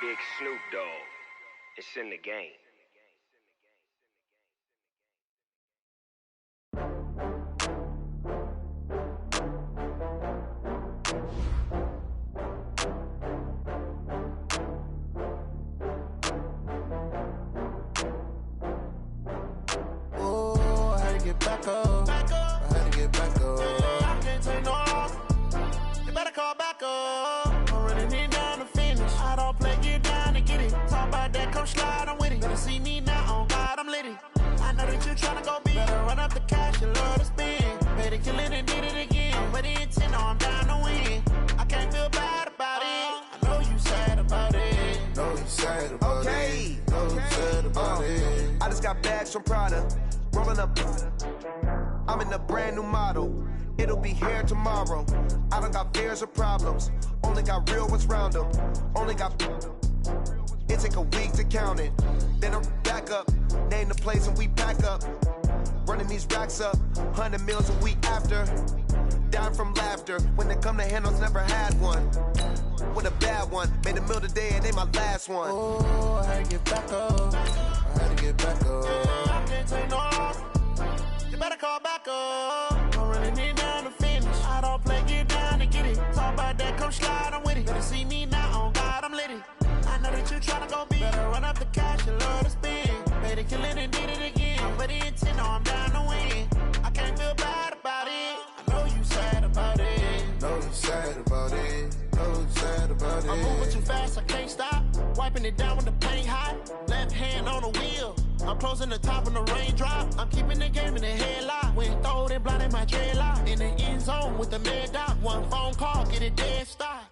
Big Snoop Dogg. It's in the game. Oh, I had to get back up. I had to get back up. I can't take no loss. You better call back up. I'm running it down to finish. I don't play, get down to get it. Talk about that, come slide, I'm with it. Better see me now, on God, I'm litty. I know that you tryna go big. Better run up the cash, you love to spend. Made it, kill it, and did it again. But the intent, I'm down to win. I can't feel bad about it. I know you sad about it. Know you sad about it. Know you sad about it. I just got bags from Prada. Rolling up. I'm in a brand new model. It'll be here tomorrow. I don't got fears or problems. Only got real ones round them. Only got. It take a week to count it. Then I'm back up. Name the place and we pack up. Running these racks up. 100 meals a week after. Dying from laughter. When it come to handles, never had one. With a bad one. Made a meal today and ain't my last one. Oh, I had to get back up. I had to get back up. I can't take no loss. You better call back up. I'm running it down to finish. I don't play, get down to get it. Talk about that, come slide, I'm with it. Better see me now, on God, I'm litty. I know that you tryna go big. Better run up the cash, you love to spend. Made it, kill it, and did it again. But the intent, no, I'm down to win. I can't feel bad about it. I know you sad about it. Know you sad about it. Know you sad about it. I'm moving too fast, I can't stop. Wiping it down with the paint hot. Left hand on the wheel. I'm closing the top on the raindrop. I'm keeping the game in the headlock. When throwed and blinded my dreadlock. In the end zone with the mad dot. One phone call, get it dead stop.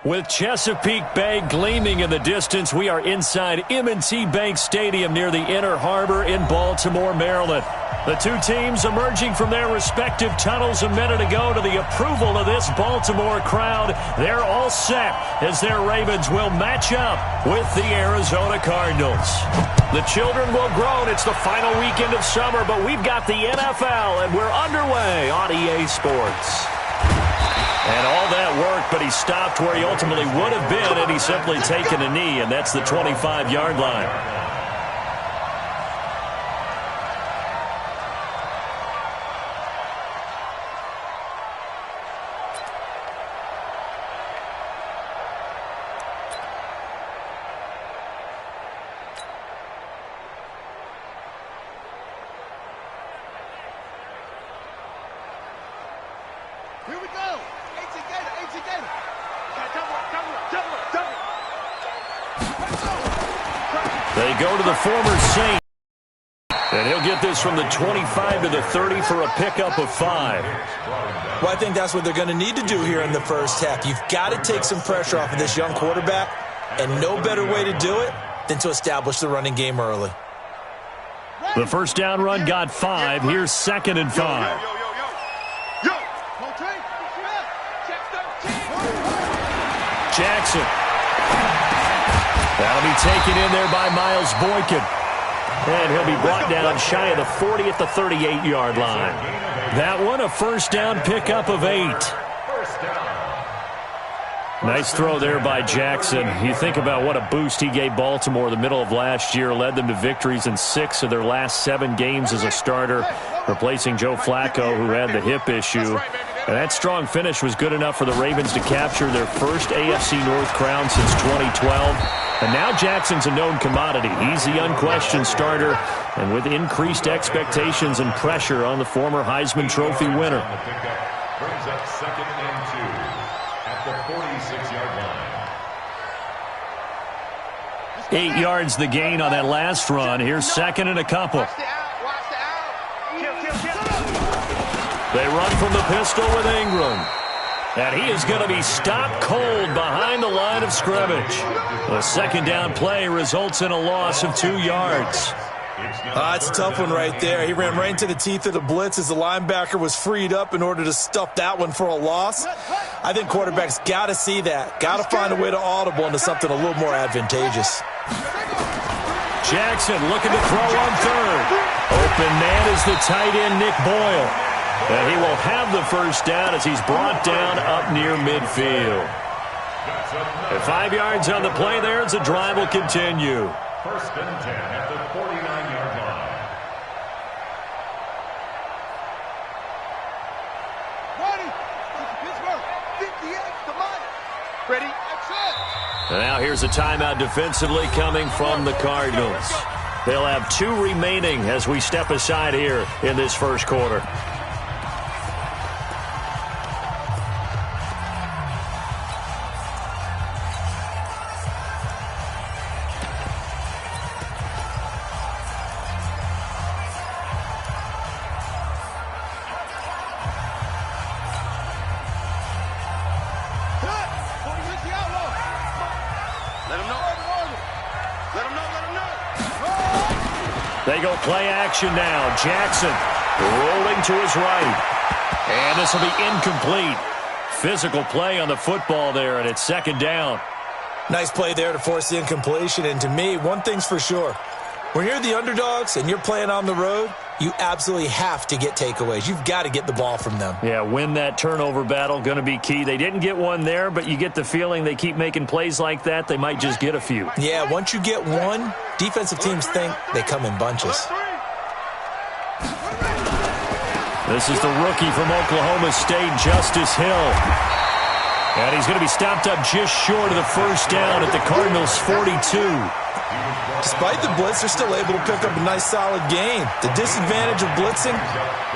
With Chesapeake Bay gleaming in the distance, we are inside M&T Bank Stadium near the Inner Harbor in Baltimore, Maryland. The two teams emerging from their respective tunnels a minute ago to the approval of this Baltimore crowd. They're all set as their Ravens will match up with the Arizona Cardinals. The children will groan. It's the final weekend of summer, but we've got the NFL, and we're underway on EA Sports. And all that work, but he stopped where he ultimately would have been had he simply taken a knee, and that's the 25-yard line. Here we go. They go to the former Saint. And he'll get this from the 25 to the 30 for a pickup of 5. Well, I think that's what they're going to need to do here in the first half. You've got to take some pressure off of this young quarterback, and no better way to do it than to establish the running game early. The first down run got 5. Here's 2nd and 5. Jackson. That'll be taken in there by Miles Boykin. And he'll be brought down shy of the 40 at the 38-yard line. That one, a first down pickup of 8. Nice throw there by Jackson. You think about what a boost he gave Baltimore the middle of last year, led them to victories in 6 of their last 7 games as a starter, replacing Joe Flacco, who had the hip issue. And that strong finish was good enough for the Ravens to capture their first AFC North crown since 2012. And now Jackson's a known commodity. He's the unquestioned starter, and with increased expectations and pressure on the former Heisman Trophy winner. Brings up 2nd and 2 at the 46-yard line. 8 yards the gain on that last run. Here's 2nd and a couple. They run from the pistol with Ingram. And he is going to be stopped cold behind the line of scrimmage. The 2nd down play results in a loss of 2 yards. It's a tough one right there. He ran right into the teeth of the blitz as the linebacker was freed up in order to stuff that one for a loss. I think quarterbacks got to see that. Got to find a way to audible into something a little more advantageous. Jackson looking to throw on 3rd. Open man is the tight end, Nick Boyle. And he will have the first down as he's brought down up near midfield. At 5 yards on the play there as the drive will continue. First and 10 at the 49-yard line. Ready? That's it. And now here's a timeout defensively coming from the Cardinals. They'll have 2 remaining as we step aside here in this first quarter. They go play action now. Jackson rolling to his right. And this will be incomplete. Physical play on the football there, and it's second down. Nice play there to force the incompletion. And to me, one thing's for sure. When you're the underdogs and you're playing on the road, you absolutely have to get takeaways. You've got to get the ball from them. Yeah, win that turnover battle, going to be key. They didn't get one there, but you get the feeling they keep making plays like that, they might just get a few. Yeah, once you get one, defensive teams think they come in bunches. This is the rookie from Oklahoma State, Justice Hill. And he's going to be stopped up just short of the first down at the Cardinals' 42. Despite the blitz, they're still able to pick up a nice, solid gain. The disadvantage of blitzing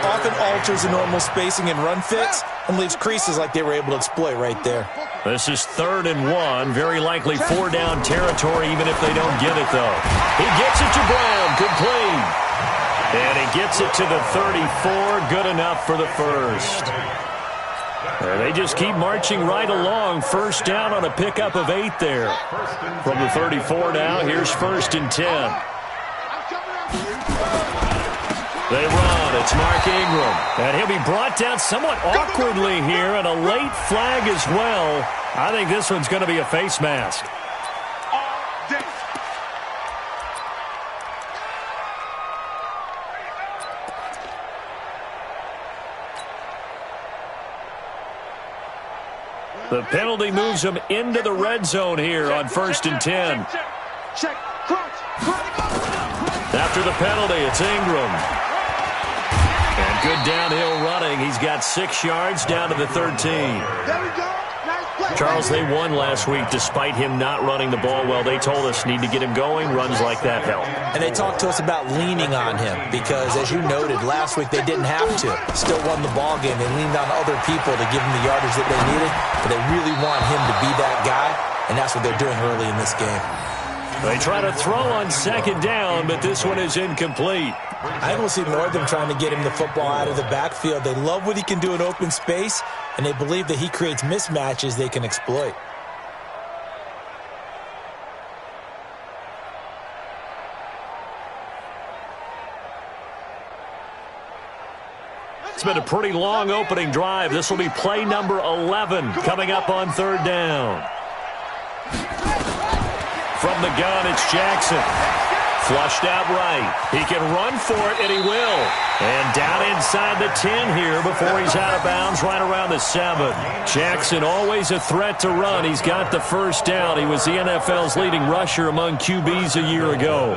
often alters the normal spacing and run fits and leaves creases like they were able to exploit right there. This is 3rd and 1. Very likely 4-down territory, even if they don't get it, though. He gets it to Brown. Complete. And he gets it to the 34. Good enough for the first. They just keep marching right along. First down on a pickup of 8 there. From the 34 now, here's 1st and 10. They run. It's Mark Ingram. And he'll be brought down somewhat awkwardly here, and a late flag as well. I think this one's going to be a face mask. The penalty moves them into the red zone here on 1st and 10. After the penalty, it's Ingram. And good downhill running. He's got 6 yards down to the 13. Charles, they won last week despite him not running the ball well. They told us need to get him going. Runs like that help. And they talked to us about leaning on him because, as you noted, last week they didn't have to. Still won the ball game. They leaned on other people to give him the yardage that they needed, but they really want him to be that guy, and that's what they're doing early in this game. They try to throw on 2nd down, but this one is incomplete. I think we'll see more of them trying to get him the football out of the backfield. They love what he can do in open space, and they believe that he creates mismatches they can exploit. It's been a pretty long opening drive. This will be play number 11 coming up on 3rd down. From the gun, it's Jackson. Flushed out right. He can run for it, and he will. And down inside the 10 here before he's out of bounds right around the 7. Jackson always a threat to run. He's got the first down. He was the NFL's leading rusher among QBs a year ago.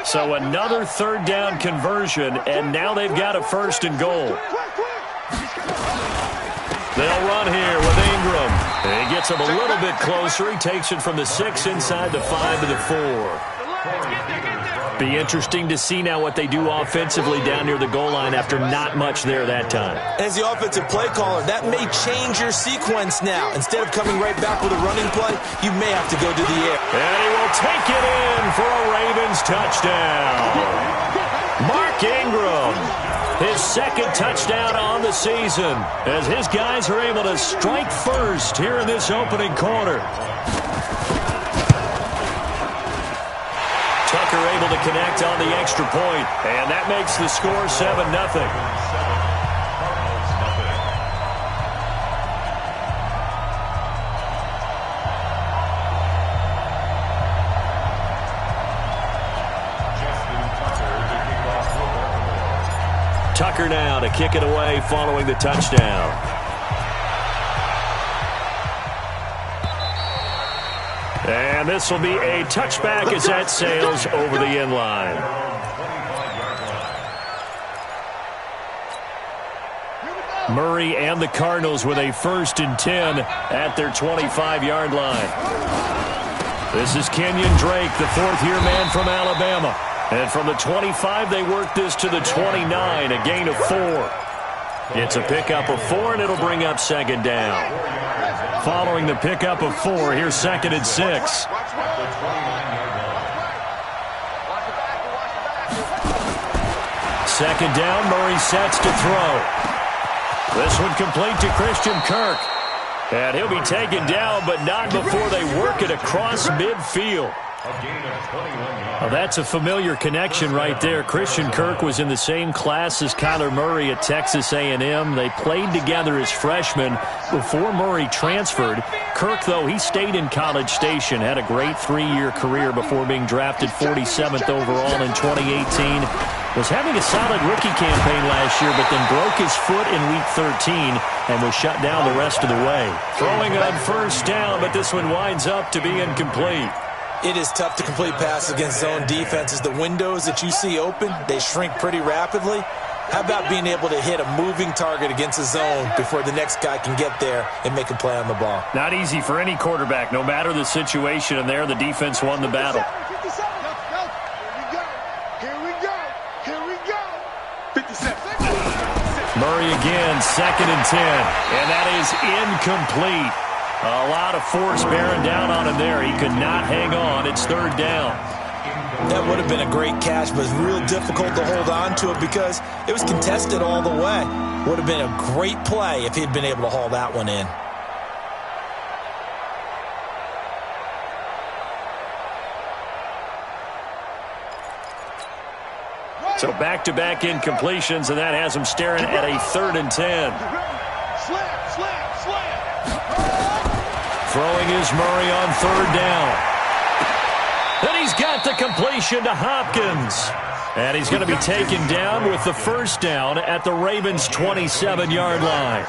So another 3rd down conversion, and now they've got a 1st and goal. They'll run here with Ingram. And he gets him a little bit closer. He takes it from the 6 inside the 5 to the 4. Be interesting to see now what they do offensively down near the goal line after not much there that time. As the offensive play caller, that may change your sequence now. Instead of coming right back with a running play, you may have to go to the air. And he will take it in for a Ravens touchdown. Mark Ingram, his 2nd touchdown on the season, as his guys are able to strike first here in this opening quarter. Tucker able to connect on the extra point, and that makes the score 7-0. Baker now to kick it away following the touchdown. And this will be a touchback as that sails over the end line. Murray and the Cardinals with a 1st and 10 at their 25-yard line. This is Kenyon Drake, the fourth-year man from Alabama. And from the 25, they work this to the 29, a gain of 4. It's a pickup of 4, and it'll bring up 2nd down. Following the pickup of 4, here's 2nd and 6. Second down, Murray sets to throw. This one complete to Christian Kirk. And he'll be taken down, but not before they work it across midfield. Well, that's a familiar connection right there. Christian Kirk was in the same class as Kyler Murray at Texas A&M. They played together as freshmen before Murray transferred. Kirk, though, he stayed in College Station, had a great 3-year career before being drafted 47th overall in 2018. Was having a solid rookie campaign last year, but then broke his foot in Week 13 and was shut down the rest of the way. Throwing on 1st down, but this one winds up to be incomplete. It is tough to complete passes against zone defenses. The windows that you see open, they shrink pretty rapidly. How about being able to hit a moving target against a zone before the next guy can get there and make a play on the ball? Not easy for any quarterback, no matter the situation, and there the defense won the battle. Murray again, 2nd and 10, and that is incomplete. A lot of force bearing down on him there. He could not hang on. It's 3rd down. That would have been a great catch, but it's real difficult to hold on to it because it was contested all the way. Would have been a great play if he'd been able to haul that one in. So back-to-back incompletions, and that has him staring at a 3rd and 10. Throwing is Murray on 3rd down. Then he's got the completion to Hopkins. And he's going to be taken down with the 1st down at the Ravens' 27-yard line.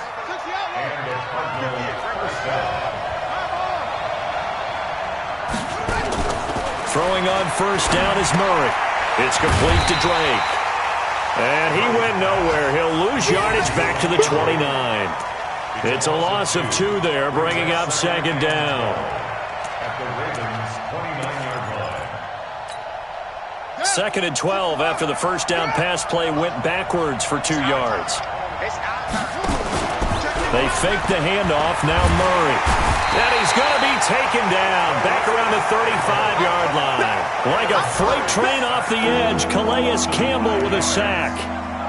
Throwing on 1st down is Murray. It's complete to Drake. And he went nowhere. He'll lose yardage back to the 29. It's a loss of 2 there, bringing up 2nd down. At the Ravens' 29-yard line. 2nd and 12 after the 1st down pass play went backwards for 2 yards. They fake the handoff, now Murray. And he's going to be taken down back around the 35-yard line. Like a freight train off the edge, Calais Campbell with a sack.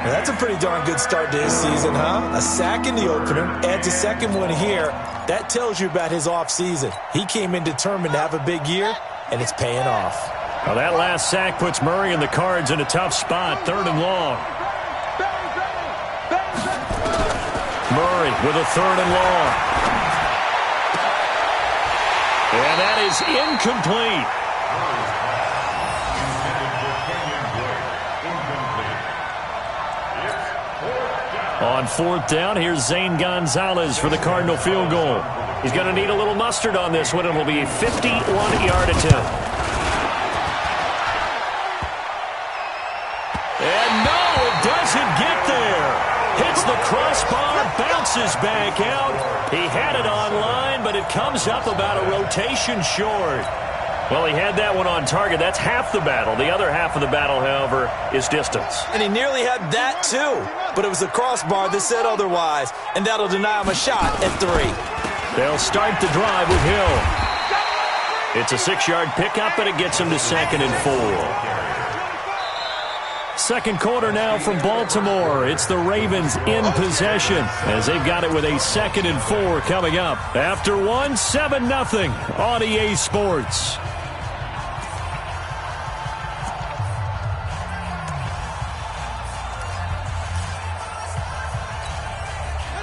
Now, that's a pretty darn good start to his season, huh? A sack in the opener, adds a 2nd one here. That tells you about his offseason. He came in determined to have a big year, and it's paying off. Well, that last sack puts Murray and the Cards in a tough spot, 3rd and long. Murray with a 3rd and long. And that is incomplete. On 4th down, here's Zane Gonzalez for the Cardinal field goal. He's going to need a little mustard on this one. It'll be a 51-yard attempt. And no, it doesn't get there. Hits the crossbar, bounces back out. He had it on line, but it comes up about a rotation short. Well, he had that one on target. That's half the battle. The other half of the battle, however, is distance. And he nearly had that, too. But it was a crossbar that said otherwise, and that'll deny him a shot at 3. They'll start the drive with Hill. It's a 6-yard pickup, and it gets him to 2nd and 4. Second quarter now from Baltimore. It's the Ravens in possession as they've got it with a 2nd and 4 coming up. After 7-0 on EA Sports.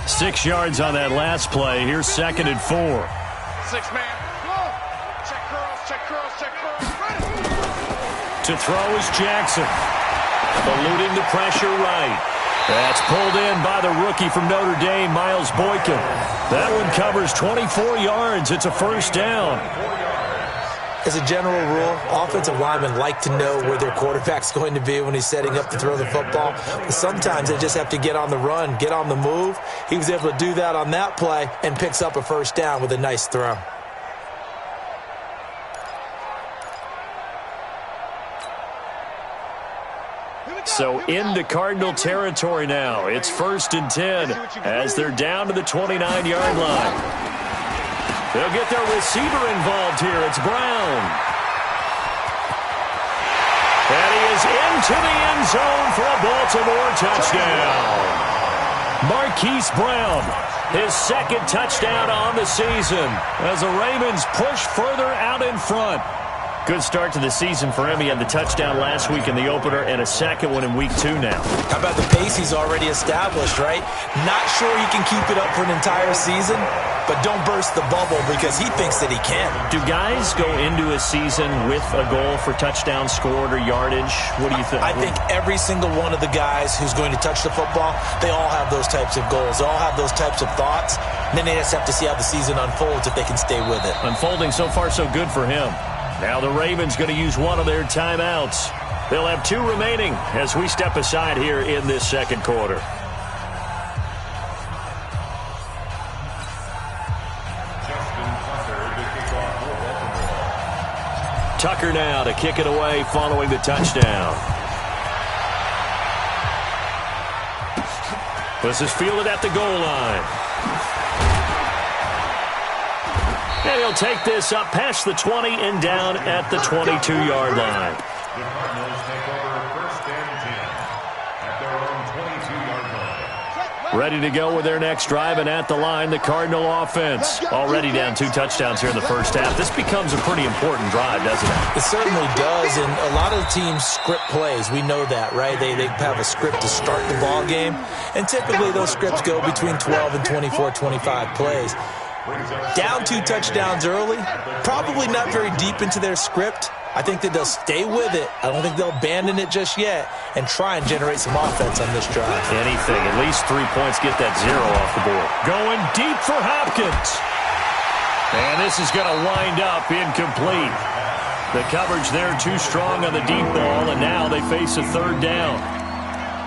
Six yards on that last play. Here's 2nd and 4. 6-man. Check curls. To throw is Jackson. Eluding the pressure right. That's pulled in by the rookie from Notre Dame, Miles Boykin. That one covers 24 yards. It's a first down. As a general rule, offensive linemen like to know where their quarterback's going to be when he's setting up to throw the football. But sometimes they just have to get on the run, get on the move. He was able to do that on that play and picks up a first down with a nice throw. So into Cardinal territory now. It's 1st and 10 as they're down to the 29-yard line. They'll get their receiver involved here. It's Brown. And he is into the end zone for a Baltimore touchdown. Marquise Brown, his second touchdown on the season as the Ravens push further out in front. Good start to the season for him. He had the touchdown last week in the opener and a second one in week 2 now. How about the pace he's already established, right? Not sure he can keep it up for an entire season, but don't burst the bubble because he thinks that he can. Do guys go into a season with a goal for touchdown scored or yardage? What do you think? I think every single one of the guys who's going to touch the football, they all have those types of goals. They all have those types of thoughts. And then they just have to see how the season unfolds if they can stay with it. Unfolding so far so good for him. Now the Ravens going to use one of their timeouts. They'll have 2 remaining as we step aside here in this second quarter. Tucker now to kick it away following the touchdown. This is fielded at the goal line. And he'll take this up past the 20 and down at the 22-yard line. The Cardinals take over 1st and 10 at their own 22-yard line. Ready to go with their next drive, and at the line, the Cardinal offense. Already down 2 touchdowns here in the first half. This becomes a pretty important drive, doesn't it? It certainly does, and a lot of the teams script plays. We know that, right? They have a script to start the ball game, and typically those scripts go between 12 and 24, 25 plays. Down 2 touchdowns early, probably not very deep into their script. I think that they'll stay with it. I don't think they'll abandon it just yet and try and generate some offense on this drive. Anything, at least 3 points, get that 0 off the board. Going deep for Hopkins. And this is going to wind up incomplete. The coverage there too strong on the deep ball, and now they face a 3rd down.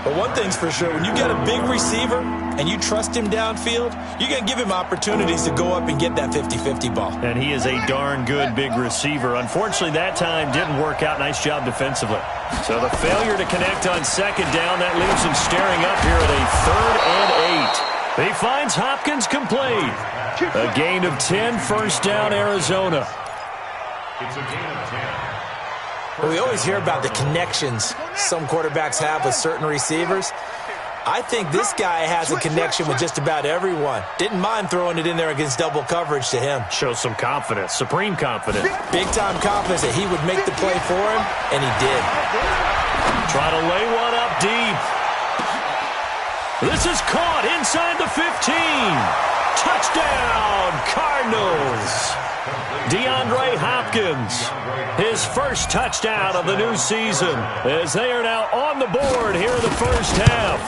But one thing's for sure, when you get a big receiver and you trust him downfield, you're going to give him opportunities to go up and get that 50-50 ball. And he is a darn good big receiver. Unfortunately, that time didn't work out. Nice job defensively. So the failure to connect on 2nd down, that leaves him staring up here at a 3rd and 8. He finds Hopkins complete. A gain of 10, 1st down, Arizona. It's a gain of 10. Well, we always hear about the connections some quarterbacks have with certain receivers. I think this guy has a connection with just about everyone. Didn't mind throwing it in there against double coverage to him. Shows some confidence, supreme confidence. Big-time confidence that he would make the play for him, and he did. Try to lay one up deep. This is caught inside the 15. Touchdown, Cardinals. DeAndre Hopkins, his first touchdown of the new season, as they are now on the board here in the first half.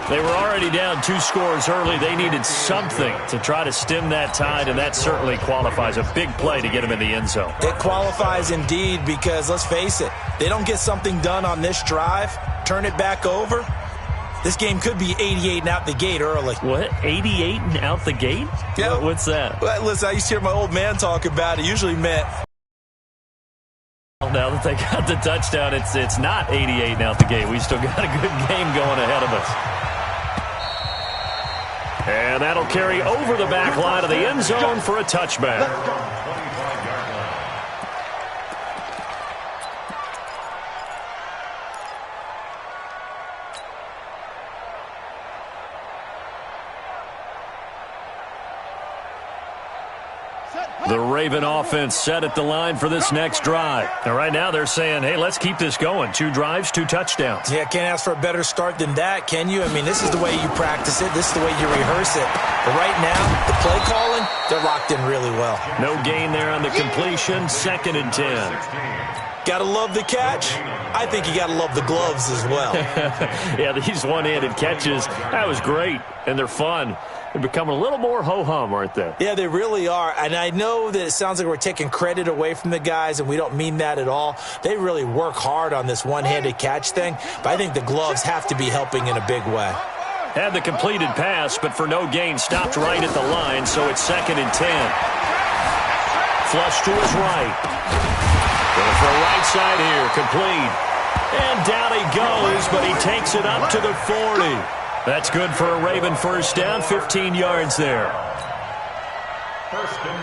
They were already down 2 scores early. They needed something to try to stem that tide, and that certainly qualifies. A big play to get them in the end zone. It qualifies indeed because, let's face it, they don't get something done on this drive, turn it back over, this game could be 88 and out the gate early. What? 88 and out the gate? Yeah. What's that? Well, listen, I used to hear my old man talk about it. Usually meant... Now that they got the touchdown, it's not 88 and out the gate. We still got a good game going ahead of us. And that'll carry over the back line of the end zone for a touchback. The Raven offense set at the line for this next drive. And right now they're saying, hey, let's keep this going. 2 drives, 2 touchdowns. Yeah, can't ask for a better start than that, can you? I mean, this is the way you practice it. This is the way you rehearse it. But right now, the play calling, they're locked in really well. No gain there on the completion. 2nd and 10. Got to love the catch. I think you got to love the gloves as well. Yeah, these one-handed catches, that was great, and they're fun. They're becoming a little more ho-hum, aren't they? Yeah, they really are. And I know that it sounds like we're taking credit away from the guys, and we don't mean that at all. They really work hard on this one-handed catch thing, but I think the gloves have to be helping in a big way. Had the completed pass, but for no gain, stopped right at the line, so it's 2nd and 10. Flush to his right. Going for a right side here, complete. And down he goes, but he takes it up to the 40. That's good for a Raven first down, 15 yards there.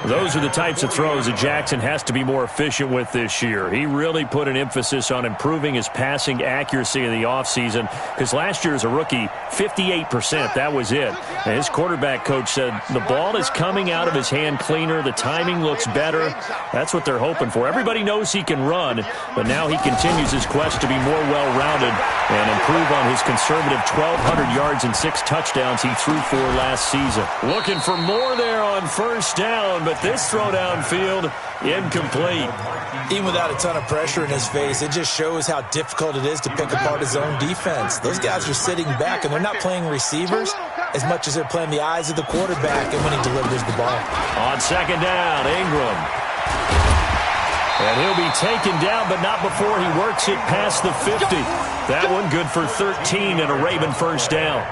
Those are the types of throws that Jackson has to be more efficient with this year. He really put an emphasis on improving his passing accuracy in the offseason because last year as a rookie, 58%, that was it. And his quarterback coach said the ball is coming out of his hand cleaner, the timing looks better. That's what they're hoping for. Everybody knows he can run, but now he continues his quest to be more well-rounded and improve on his conservative 1,200 yards and 6 touchdowns he threw for last season. Looking for more there on first down, but this throw downfield, incomplete. Even without a ton of pressure in his face, it just shows how difficult it is to pick apart his own defense. Those guys are sitting back, and they're not playing receivers as much as they're playing the eyes of the quarterback and when he delivers the ball. On 2nd down, Ingram. And he'll be taken down, but not before he works it past the 50. That one good for 13 and a Raven first down.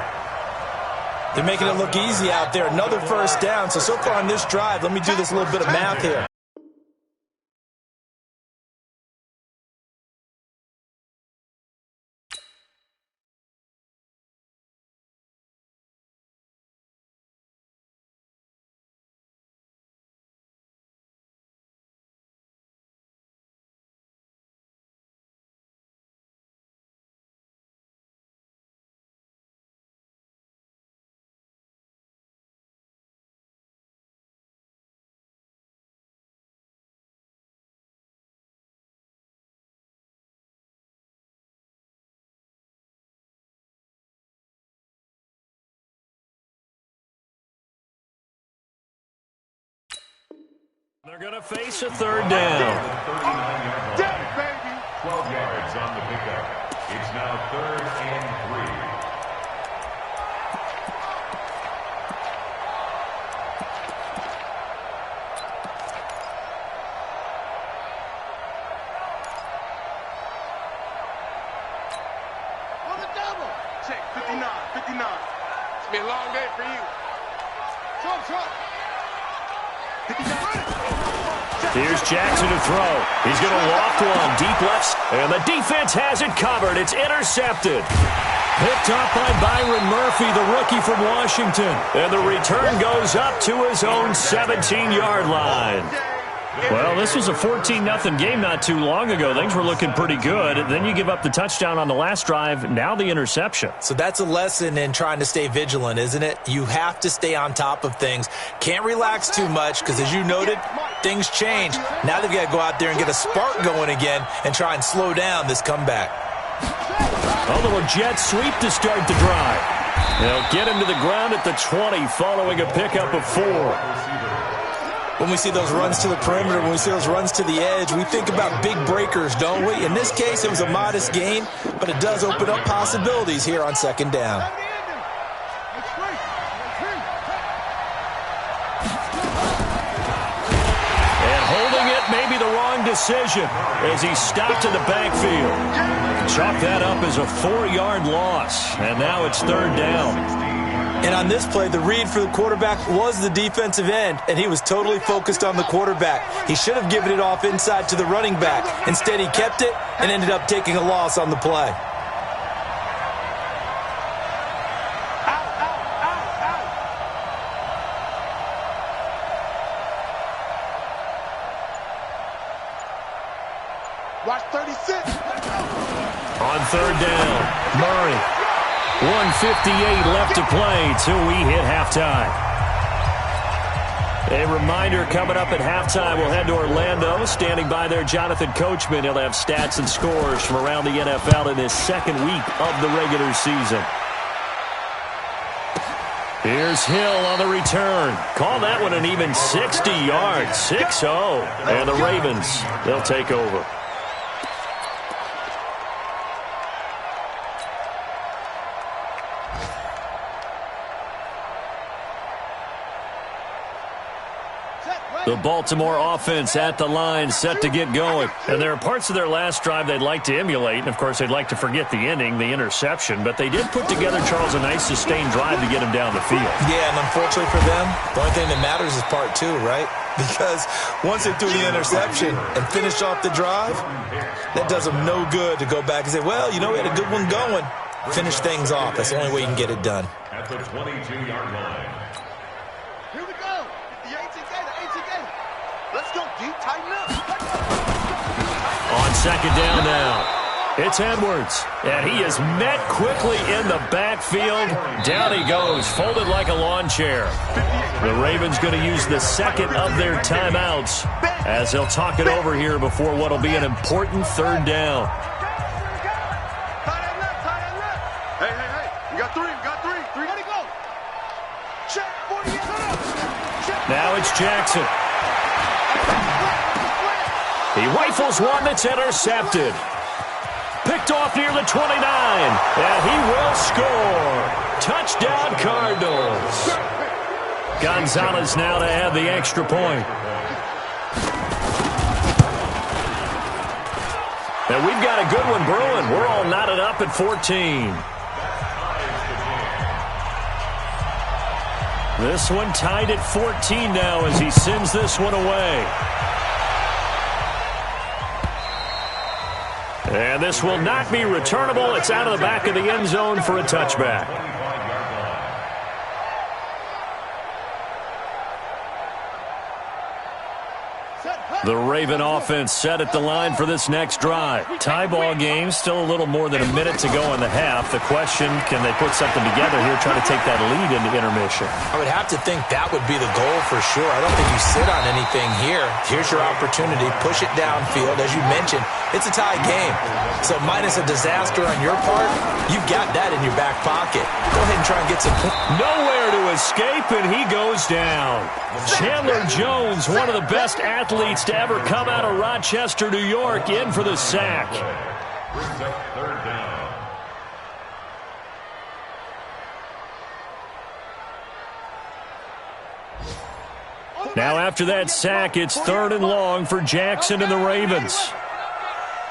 They're making it look easy out there. Another first down. So far on this drive, let me do this little bit of math here. They're going to face a 3rd down. 12 yards on the pickup. It's now 3rd and 3. On the double. Check 59. It's going to be a long day for you. Trump. Here's Jackson to throw. He's going to loft one deep left, and the defense has it covered. It's intercepted. Picked up by Byron Murphy, the rookie from Washington. And the return goes up to his own 17-yard line. Well, this was a 14-0 game not too long ago. Things were looking pretty good. Then you give up the touchdown on the last drive, now the interception. So that's a lesson in trying to stay vigilant, isn't it? You have to stay on top of things. Can't relax too much because, as you noted, things change. Now they've got to go out there and get a spark going again and try and slow down this comeback. A little jet sweep to start the drive. They'll get him to the ground at the 20 following a pickup of 4. When we see those runs to the perimeter, when we see those runs to the edge, we think about big breakers, don't we? In this case, it was a modest gain, but it does open up possibilities here on 2nd down. And holding it may be the wrong decision as he stopped in the backfield. Chalk that up as a 4-yard loss, and now it's 3rd down. And on this play, the read for the quarterback was the defensive end, and he was totally focused on the quarterback. He should have given it off inside to the running back. Instead, he kept it and ended up taking a loss on the play. Watch 36. On 3rd down, Murray. 1:58 left to play till we hit halftime. A reminder coming up at halftime, we'll head to Orlando. Standing by there, Jonathan Coachman. He'll have stats and scores from around the NFL in his 2nd week of the regular season. Here's Hill on the return. Call that one an even 60 yards, 6-0. And the Ravens, they'll take over. The Baltimore offense at the line, set to get going. And there are parts of their last drive they'd like to emulate. And, of course, they'd like to forget the inning, the interception. But they did put together, Charles, a nice sustained drive to get him down the field. Yeah, and unfortunately for them, the only thing that matters is part two, right? Because once they threw the interception and finished off the drive, that does them no good to go back and say, well, you know, we had a good one going. Finish things off. That's the only way you can get it done. At the 22-yard line. Here we go. The 18-gator. Let's go, D. Tighten up. On second down now. It's Edwards, and he is met quickly in the backfield. Down he goes, folded like a lawn chair. The Ravens going to use the second of their timeouts as they'll talk it over here before what will be an important third down. Hey. We got three. Ready, go. Check. 48. Now it's Jackson. He rifles one that's intercepted. Picked off near the 29, and he will score. Touchdown, Cardinals. Gonzalez now to add the extra point. And we've got a good one brewing. We're all knotted up at 14. This one tied at 14 now as he sends this one away. And this will not be returnable. It's out of the back of the end zone for a touchback. The Raven offense set at the line for this next drive. Tie ball game, still a little more than a minute to go in the half. The question, can they put something together here, try to take that lead into intermission? I would have to think that would be the goal for sure. I don't think you sit on anything here. Here's your opportunity. Push it downfield. As you mentioned, it's a tie game. So minus a disaster on your part, you've got that in your back pocket. Go ahead and try and get some points. Nowhere to escape, and he goes down. Chandler Jones, one of the best athletes to ever come out of Rochester, New York, in for the sack. Brings up third down. Now after that sack, it's third and long for Jackson and the Ravens.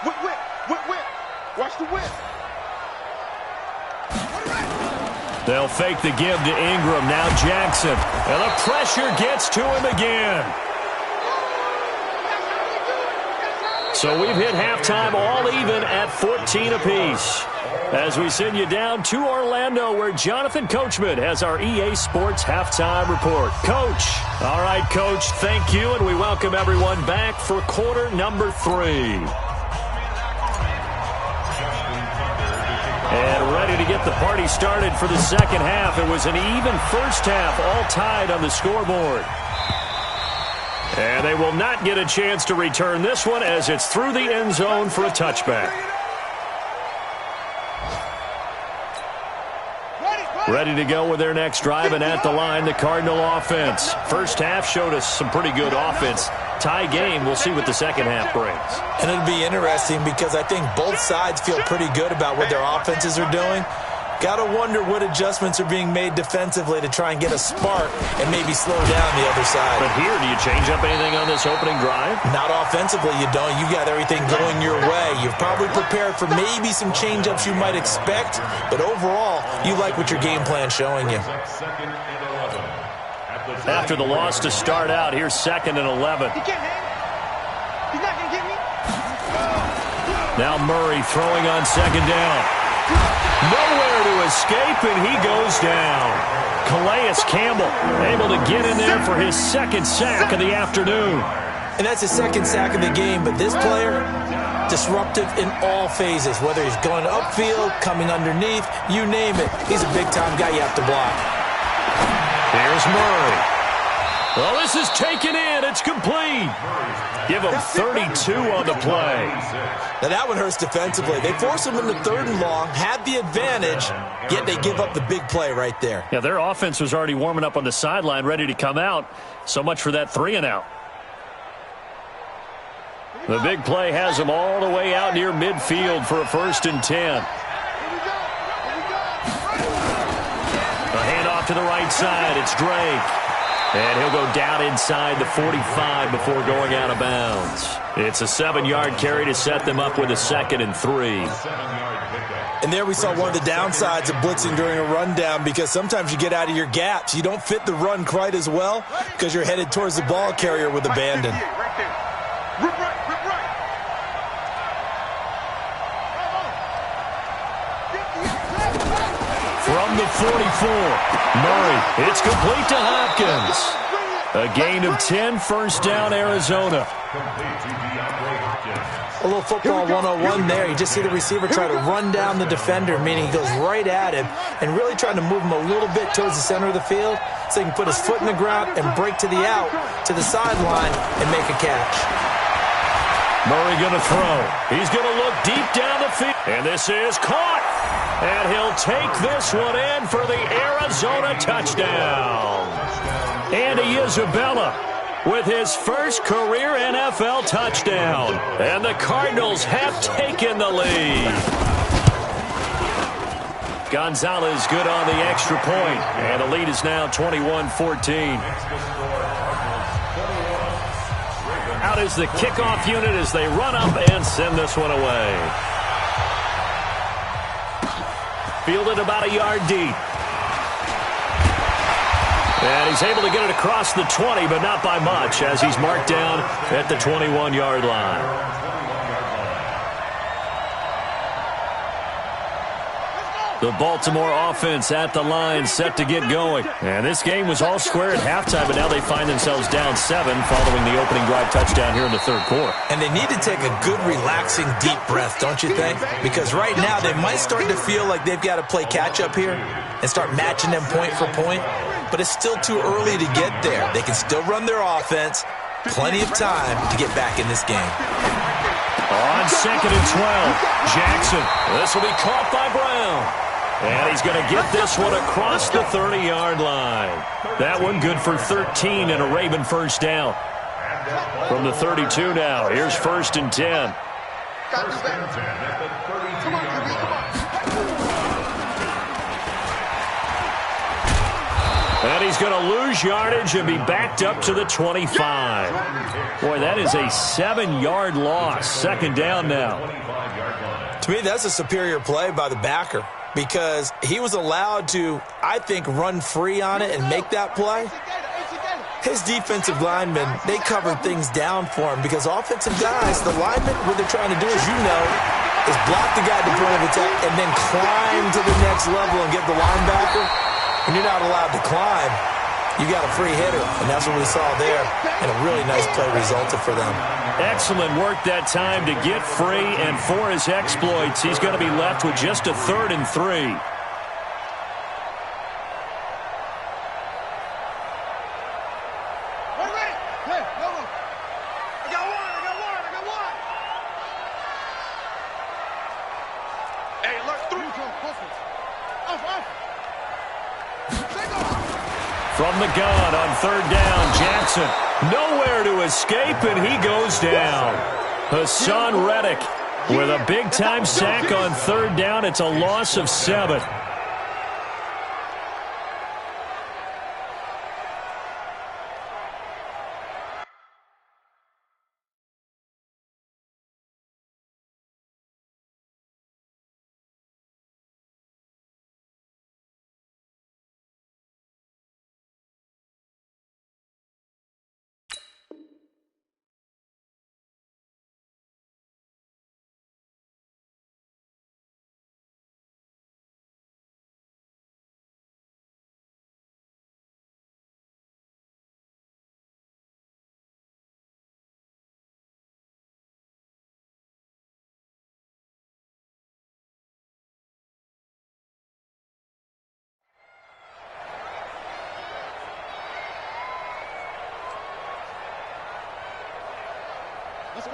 Whip. Watch the whip. They'll fake the give to Ingram. Now Jackson. And the pressure gets to him again. So we've hit halftime all even at 14 apiece. As we send you down to Orlando, where Jonathan Coachman has our EA Sports halftime report. Coach. All right, Coach, thank you, and we welcome everyone back for quarter number 3. And ready to get the party started for the second half. It was an even first half, all tied on the scoreboard. And they will not get a chance to return this one as it's through the end zone for a touchback. Ready to go with their next drive, and at the line, the Cardinal offense. First half showed us some pretty good offense. Tie game, we'll see what the second half brings. And it'll be interesting because I think both sides feel pretty good about what their offenses are doing. Got to wonder what adjustments are being made defensively to try and get a spark and maybe slow down the other side. But here, do you change up anything on this opening drive? Not offensively, you don't. You got everything going your way. You've probably prepared for maybe some change-ups you might expect, but overall, you like what your game plan's showing you. After the loss to start out, here's 2nd and 11. He can't hang. He's not going to get me. Now Murray throwing on second down. Nowhere to escape, and he goes down. Calais Campbell able to get in there for his second sack of the afternoon. And that's his second sack of the game, but this player, disruptive in all phases, whether he's going upfield, coming underneath, you name it. He's a big-time guy you have to block. Here's Murray. Well, this is taken in. It's complete. Give him 32 on the play. Now that one hurts defensively. They force him into 3rd and long, had the advantage, yet they give up the big play right there. Yeah, their offense was already warming up on the sideline, ready to come out. So much for that 3-and-out. The big play has them all the way out near midfield for a 1st and 10. A handoff to the right side. It's Drake. And he'll go down inside the 45 before going out of bounds. It's a 7-yard carry to set them up with a 2nd and 3. And there we saw one of the downsides of blitzing during a rundown, because sometimes you get out of your gaps. You don't fit the run quite as well because you're headed towards the ball carrier with abandon. From the 44, Murray. It's complete to Hopkins. A gain of 10, first down, Arizona. A little football 101 there. You just see the receiver try to run down the defender, meaning he goes right at him and really trying to move him a little bit towards the center of the field so he can put his foot in the ground and break to the out, to the sideline, and make a catch. Murray going to throw. He's going to look deep down the field. And this is caught. And he'll take this one in for the Arizona touchdown. Andy Isabella with his first career NFL touchdown. And the Cardinals have taken the lead. Gonzalez good on the extra point. And the lead is now 21-14. Out is the kickoff unit as they run up and send this one away. Fielded about a yard deep. And he's able to get it across the 20, but not by much, as he's marked down at the 21-yard line. The Baltimore offense at the line, set to get going. And this game was all square at halftime, but now they find themselves down 7 following the opening drive touchdown here in the third quarter. And they need to take a good, relaxing, deep breath, don't you think? Because right now they might start to feel like they've got to play catch-up here and start matching them point for point. But it's still too early to get there. They can still run their offense. Plenty of time to get back in this game. On 2nd and 12, Jackson. This will be caught by Brown. And he's going to get this one across the 30-yard line. That one good for 13 and a Raven first down. From the 32 now, here's 1st and 10. First and 10 at the 32-yard line. And he's going to lose yardage and be backed up to the 25. Boy, that is a 7-yard loss. 2nd down now. To me, that's a superior play by the backer, because he was allowed to, I think, run free on it and make that play. His defensive linemen, they covered things down for him, because offensive guys, the linemen, what they're trying to do, as you know, is block the guy at the point of attack and then climb to the next level and get the linebacker. When you're not allowed to climb, you got a free hitter, and that's what we saw there, and a really nice play resulted for them. Excellent work that time to get free, and for his exploits, he's going to be left with just a 3rd and 3. From the gun on 3rd down, Jackson. Nowhere to escape, and he goes down. Hassan Reddick with a big-time sack on 3rd down. It's a loss of 7.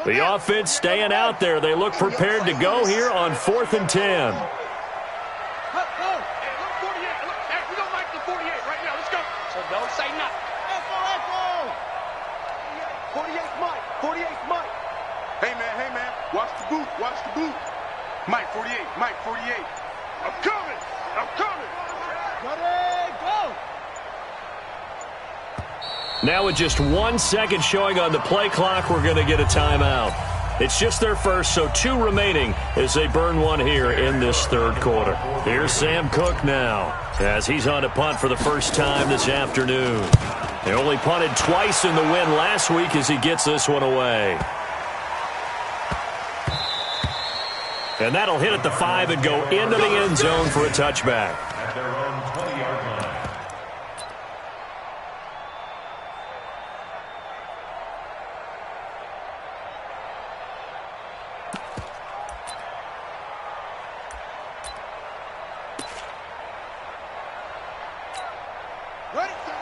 The offense staying out there. They look prepared to go here on 4th and 10. We don't like the 48 right now. Let's go. So don't say nothing. Echo. 48's Mike. 48's Mike. Hey, man. Watch the boot. Mike, 48. I'm coming. Ready, go. Now with just 1 second showing on the play clock, we're going to get a timeout. It's just their first, so 2 remaining as they burn one here in this third quarter. Here's Sam Cook now as he's on to punt for the first time this afternoon. He only punted twice in the win last week as he gets this one away. And that'll hit at the 5 and go into the end zone for a touchback. At their own 20-yard line.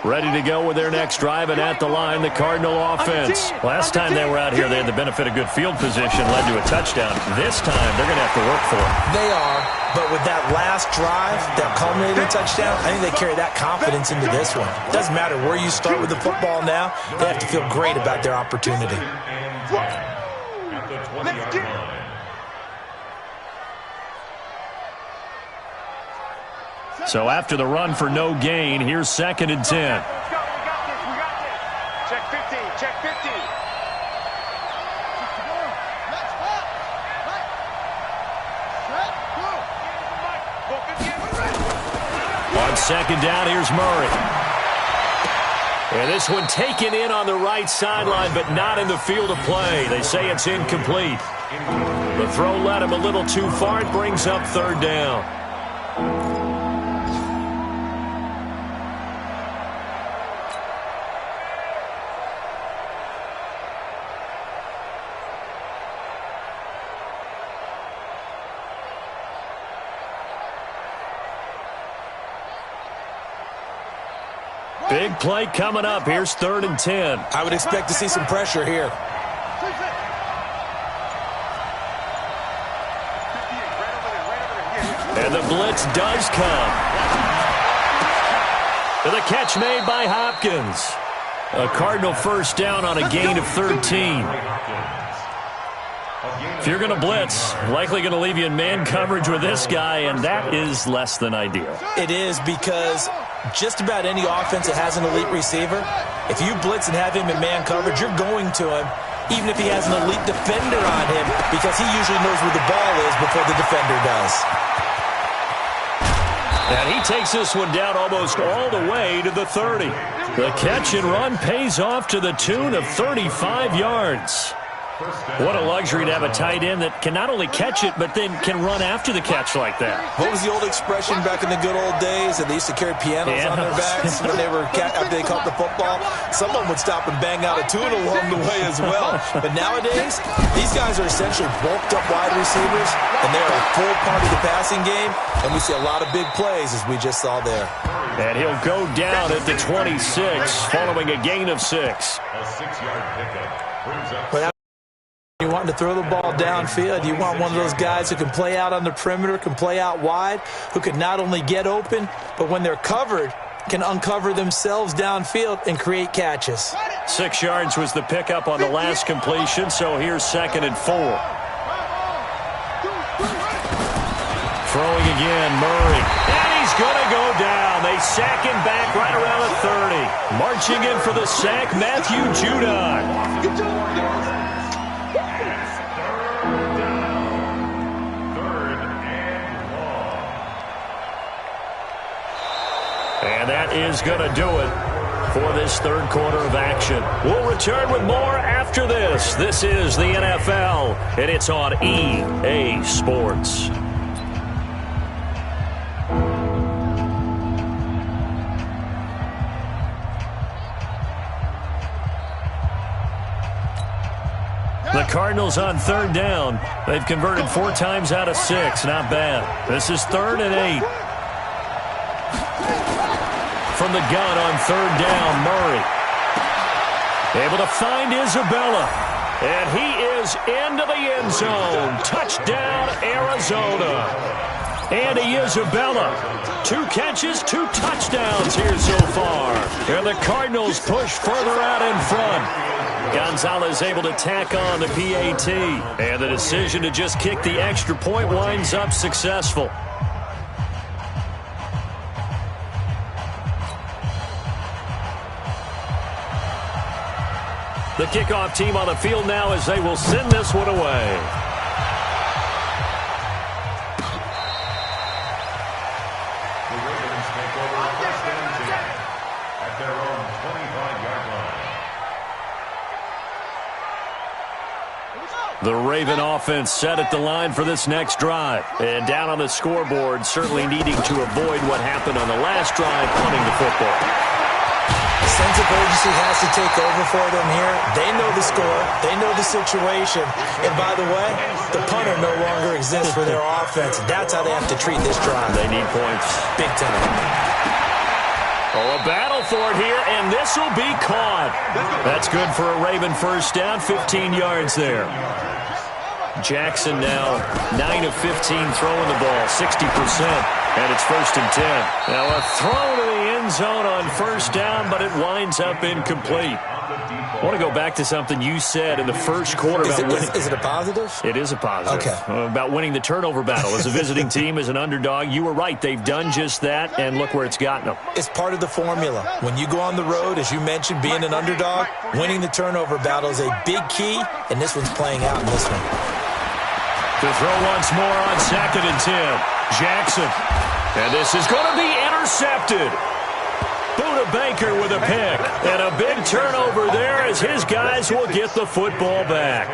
Ready to go with their next drive, and at the line, the Cardinal offense. Last time they were out here, they had the benefit of good field position, led to a touchdown. This time, they're going to have to work for it. They are, but with that last drive, that culminating touchdown, I think they carry that confidence into this one. It doesn't matter where you start with the football now. They have to feel great about their opportunity. At the 20-yard line. So after the run for no gain, here's 2nd and 10. Let's go. We got this. We got this. Check 15. Check 15. On 2nd down, here's Murray. And this one taken in on the right sideline, but not in the field of play. They say it's incomplete. The throw led him a little too far. It brings up 3rd down. Big play coming up. Here's 3rd and 10. I would expect to see some pressure here. And the blitz does come. And the catch made by Hopkins. A Cardinal first down on a gain of 13. If you're going to blitz, likely going to leave you in man coverage with this guy, and that is less than ideal. It is, because just about any offense that has an elite receiver, if you blitz and have him in man coverage, you're going to him, even if he has an elite defender on him, because he usually knows where the ball is before the defender does. And he takes this one down almost all the way to the 30. The catch and run pays off to the tune of 35 yards. What a luxury to have a tight end that can not only catch it, but then can run after the catch like that. What was the old expression back in the good old days that they used to carry pianos on their backs when they were after they caught the football? Someone would stop and bang out a tune along the way as well. But nowadays, these guys are essentially bulked up wide receivers, and they're a full part of the passing game, and we see a lot of big plays as we just saw there. And he'll go down at the 26 following a gain of 6. A 6-yard pickup brings up. But you're wanting to throw the ball downfield. You want one of those guys who can play out on the perimeter, can play out wide, who can not only get open, but when they're covered, can uncover themselves downfield and create catches. 6 yards was the pickup on the last completion, so here's 2nd and 4. Throwing again, Murray. And he's going to go down. They sack him back right around the 30. Marching in for the sack, Matthew Judon. And that is going to do it for this third quarter of action. We'll return with more after this. This is the NFL, and it's on EA Sports. The Cardinals on 3rd down. They've converted 4 times out of 6. Not bad. This is 3rd and 8. From the gun on 3rd down, Murray. Able to find Isabella. And he is into the end zone. Touchdown, Arizona. Andy Isabella. 2 catches, 2 touchdowns here so far. And the Cardinals push further out in front. Gonzalez able to tack on the PAT. And the decision to just kick the extra point winds up successful. The kickoff team on the field now as they will send this one away. The Raven offense set at the line for this next drive. And down on the scoreboard, certainly needing to avoid what happened on the last drive, punting the football. A sense of urgency has to take over for them here. They know the score. They know the situation. And by the way, the punter no longer exists for their offense. That's how they have to treat this drive. They need points. Big time. Oh, a battle for it here, and this will be caught. That's good for a Raven first down, 15 yards there. Jackson now 9 of 15 throwing the ball, 60%, and it's 1st and 10. Now a throw to the end zone on first down, but it winds up incomplete. I want to go back to something you said in the first quarter. Is it a positive? It is a positive. Okay. About winning the turnover battle. As a visiting team, as an underdog, you were right. They've done just that, and look where it's gotten them. It's part of the formula. When you go on the road, as you mentioned, being an underdog, winning the turnover battle is a big key, and this one's playing out in this one. To throw once more on 2nd and 10. Jackson. And this is going to be intercepted. Buda Baker with a pick. And a big turnover there as his guys will get the football back.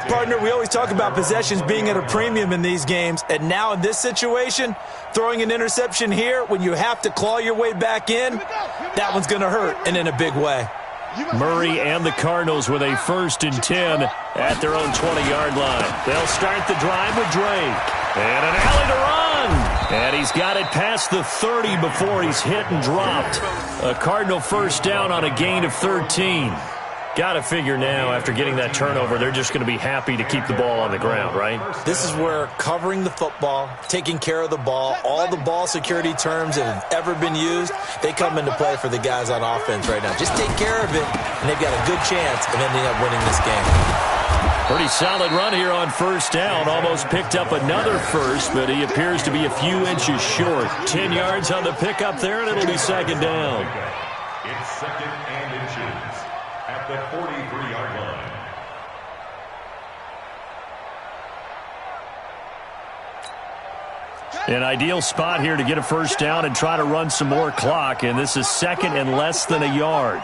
Partner, we always talk about possessions being at a premium in these games. And now in this situation, throwing an interception here when you have to claw your way back in, that one's going to hurt, and in a big way. Murray and the Cardinals with a 1st and 10 at their own 20-yard line. They'll start the drive with Drake. And an alley to run. And he's got it past the 30 before he's hit and dropped. A Cardinal first down on a gain of 13. Got to figure now, after getting that turnover, they're just going to be happy to keep the ball on the ground, right? This is where covering the football, taking care of the ball, all the ball security terms that have ever been used, they come into play for the guys on offense right now. Just take care of it, and they've got a good chance of ending up winning this game. Pretty solid run here on first down. Almost picked up another first, but he appears to be a few inches short. 10 yards on the pickup there, and it'll be 2nd down. It's 2nd and inches at the 43-yard line. An ideal spot here to get a first down and try to run some more clock, and this is 2nd and less than a yard.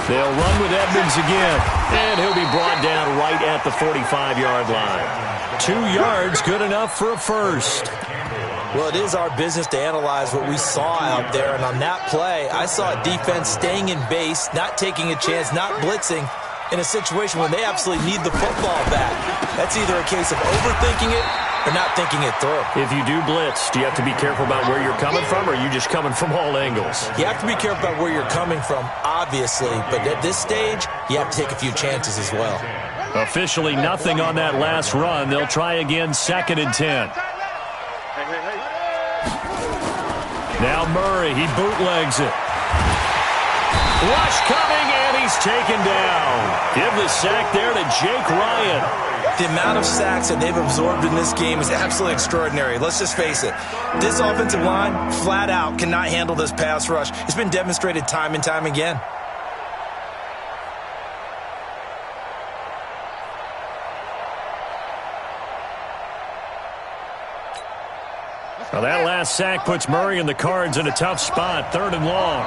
They'll run with Edmonds again, and he'll be brought down right at the 45-yard line. 2 yards, good enough for a first. Well, it is our business to analyze what we saw out there, and on that play, I saw a defense staying in base, not taking a chance, not blitzing, in a situation when they absolutely need the football back. That's either a case of overthinking it or not thinking it through. If you do blitz, do you have to be careful about where you're coming from, or are you just coming from all angles? You have to be careful about where you're coming from, obviously, but at this stage, you have to take a few chances as well. Officially nothing on that last run. They'll try again, 2nd and 10. Now Murray, he bootlegs it. Rush coming, and he's taken down. Give the sack there to Jake Ryan. The amount of sacks that they've absorbed in this game is absolutely extraordinary. Let's just face it. This offensive line, flat out, cannot handle this pass rush. It's been demonstrated time and time again. Now that last sack puts Murray and the Cards in a tough spot. 3rd and long.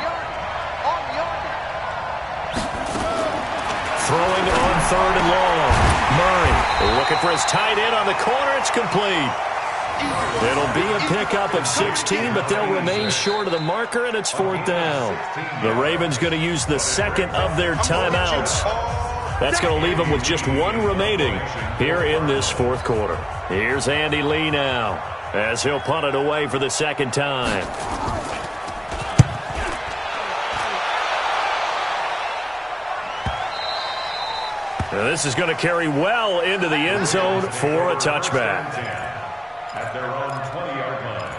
Throwing on 3rd and long. Murray looking for his tight end on the corner. It's complete. It'll be a pickup of 16, but they'll remain short of the marker, and it's 4th down. The Ravens going to use the 2nd of their timeouts. That's going to leave them with just 1 remaining here in this 4th quarter. Here's Andy Lee now, as he'll punt it away for the 2nd time. Now this is going to carry well into the end zone for a touchback. At their own 20-yard line.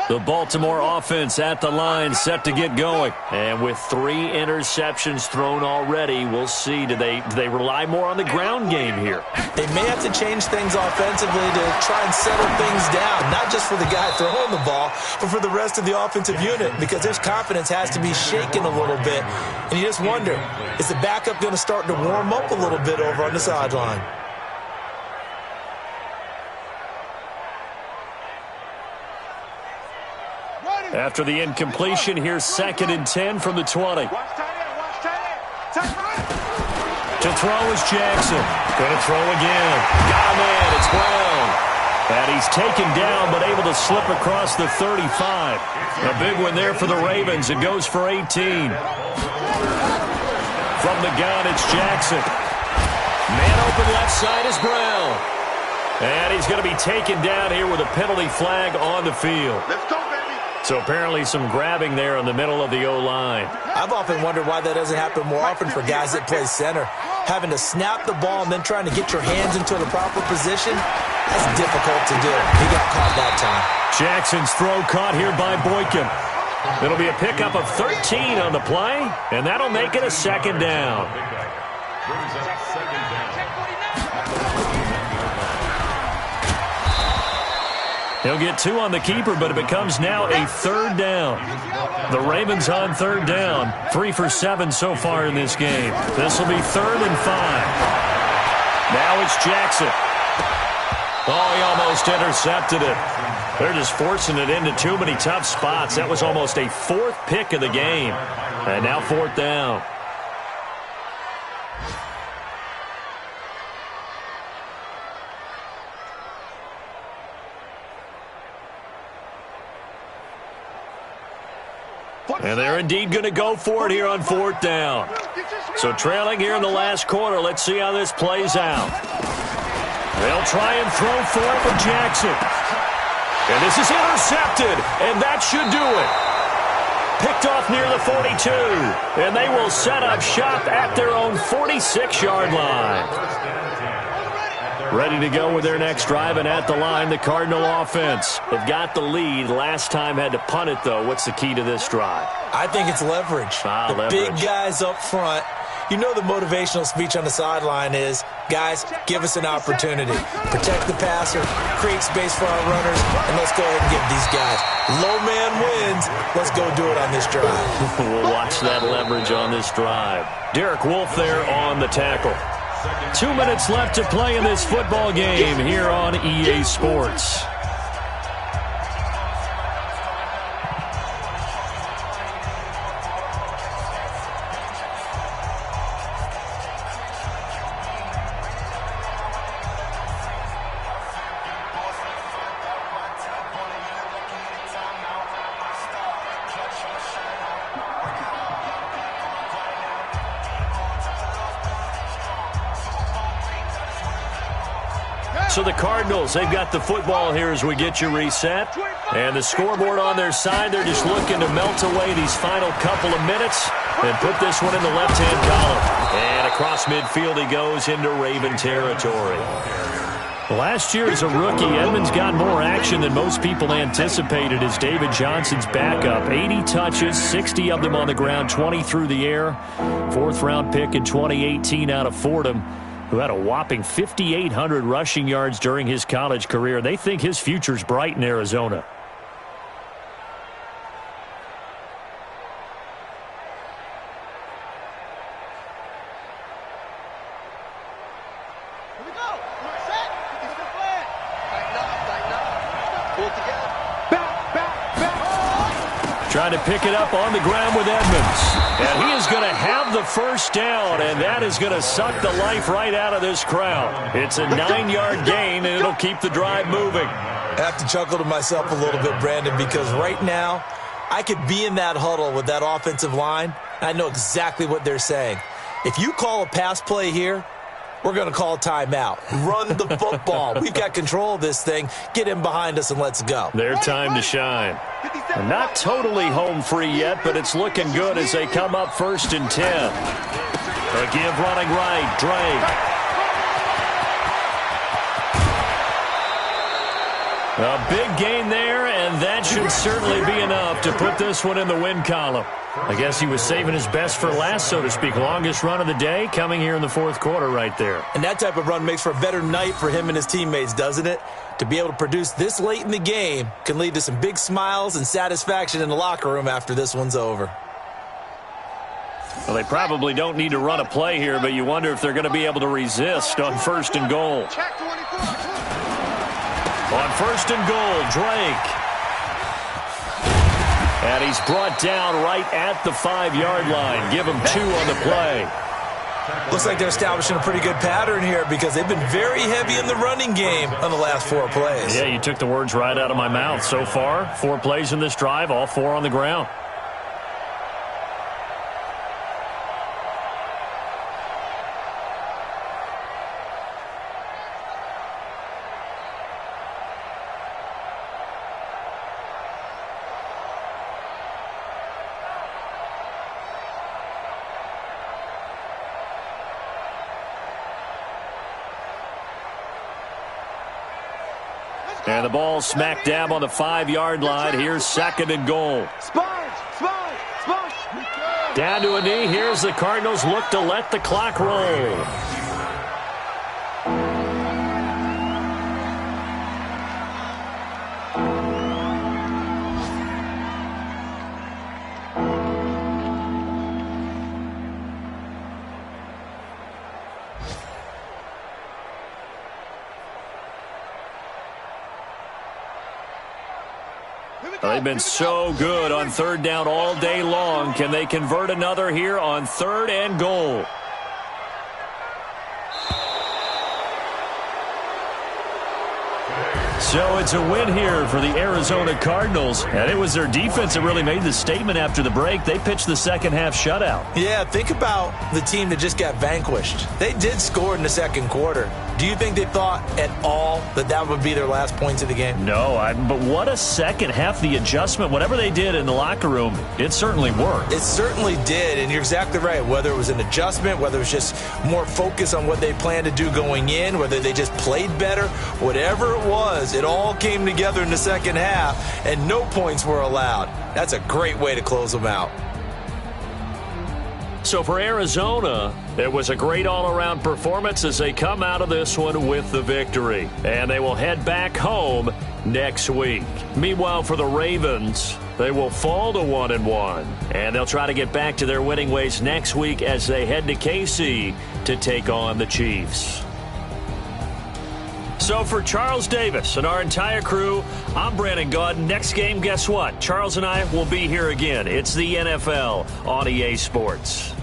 The Baltimore offense at the line, set to get going. And with 3 interceptions thrown already, we'll see. Do they rely more on the ground game here? They may have to change things offensively to try and settle things down, not just for the guy throwing the ball, but for the rest of the offensive unit, because their confidence has to be shaken a little bit. And you just wonder, is the backup going to start to warm up a little bit over on the sideline? After the incompletion, here's 2nd and 10 from the 20. To throw is Jackson. Going to throw again. Got a man. It's Brown. And he's taken down, but able to slip across the 35. A big one there for the Ravens. It goes for 18. From the gun, it's Jackson. Man open left side is Brown. And he's going to be taken down here with a penalty flag on the field. Let's go, baby. So apparently some grabbing there in the middle of the O-line. I've often wondered why that doesn't happen more often for guys that play center. Having to snap the ball and then trying to get your hands into the proper position, that's difficult to do. He got caught that time. Jackson's throw caught here by Boykin. It'll be a pickup of 13 on the play, and that'll make it a 2nd down. He'll get 2 on the keeper, but it becomes now a 3rd down. The Ravens on 3rd down. 3 for 7 so far in this game. This will be 3rd and 5. Now it's Jackson. Oh, he almost intercepted it. They're just forcing it into too many tough spots. That was almost a 4th pick of the game. And now 4th down. And they're indeed going to go for it here on 4th down. So trailing here in the last quarter. Let's see how this plays out. They'll try and throw for it with Jackson. And this is intercepted, and that should do it. Picked off near the 42, and they will set up shop at their own 46-yard line. Ready to go with their next drive, and at the line, the Cardinal offense. They've got the lead. Last time had to punt it, though. What's the key to this drive? I think it's leverage. Big guys up front. You know the motivational speech on the sideline is, guys, give us an opportunity. Protect the passer, create space for our runners, and let's go ahead and give these guys. Low man wins. Let's go do it on this drive. We'll watch that leverage on this drive. Derek Wolfe there on the tackle. 2 minutes left to play in this football game here on EA Sports. So the Cardinals, they've got the football here as we get you reset. And the scoreboard on their side, they're just looking to melt away these final couple of minutes and put this one in the left-hand column. And across midfield he goes into Raven territory. Last year as a rookie, Edmonds got more action than most people anticipated as David Johnson's backup. 80 touches, 60 of them on the ground, 20 through the air. 4th-round pick in 2018 out of Fordham, who had a whopping 5,800 rushing yards during his college career. They think his future's bright in Arizona. Here we go. You're set. It's the flag. Tighten up. Pull it together. Back. Trying to pick it up on the ground with Edmonds. And he is going to have the 1st down, and that is going to suck the life right out of this crowd. It's a 9-yard gain, and it'll keep the drive moving. I have to chuckle to myself a little bit, Brandon, because right now I could be in that huddle with that offensive line. I know exactly what they're saying. If you call a pass play here, we're going to call timeout. Run the football. We've got control of this thing. Get in behind us and let's go. Their time to shine. Not totally home free yet, but it's looking good as they come up 1st and 10. A give running right, Drake. A big gain there, and that should certainly be enough to put this one in the win column. I guess he was saving his best for last, so to speak. Longest run of the day coming here in the fourth quarter right there. And that type of run makes for a better night for him and his teammates, doesn't it? To be able to produce this late in the game can lead to some big smiles and satisfaction in the locker room after this one's over. Well, they probably don't need to run a play here, but you wonder if they're going to be able to resist on 1st and goal. On 1st and goal, Drake. And he's brought down right at the 5-yard line. Give him 2 on the play. Looks like they're establishing a pretty good pattern here because they've been very heavy in the running game on the last 4 plays. Yeah, you took the words right out of my mouth. So far, 4 plays in this drive, all 4 on the ground. And the ball smack dab on the 5-yard line. Here's 2nd and goal. Down to a knee. Here's the Cardinals look to let the clock roll. They've been so good on 3rd down all day long. Can they convert another here on 3rd and goal? So it's a win here for the Arizona Cardinals, and it was their defense that really made the statement after the break. They pitched the second-half shutout. Yeah, think about the team that just got vanquished. They did score in the second quarter. Do you think they thought at all that that would be their last points of the game? No, but what a second half. The adjustment, whatever they did in the locker room, it certainly worked. It certainly did, and you're exactly right. Whether it was an adjustment, whether it was just more focus on what they planned to do going in, whether they just played better, whatever it was, it all came together in the second half, and no points were allowed. That's a great way to close them out. So for Arizona, it was a great all-around performance as they come out of this one with the victory. And they will head back home next week. Meanwhile, for the Ravens, they will fall to 1-1. And they'll try to get back to their winning ways next week as they head to KC to take on the Chiefs. So for Charles Davis and our entire crew, I'm Brandon Gaudin. Next game, guess what? Charles and I will be here again. It's the NFL on EA Sports.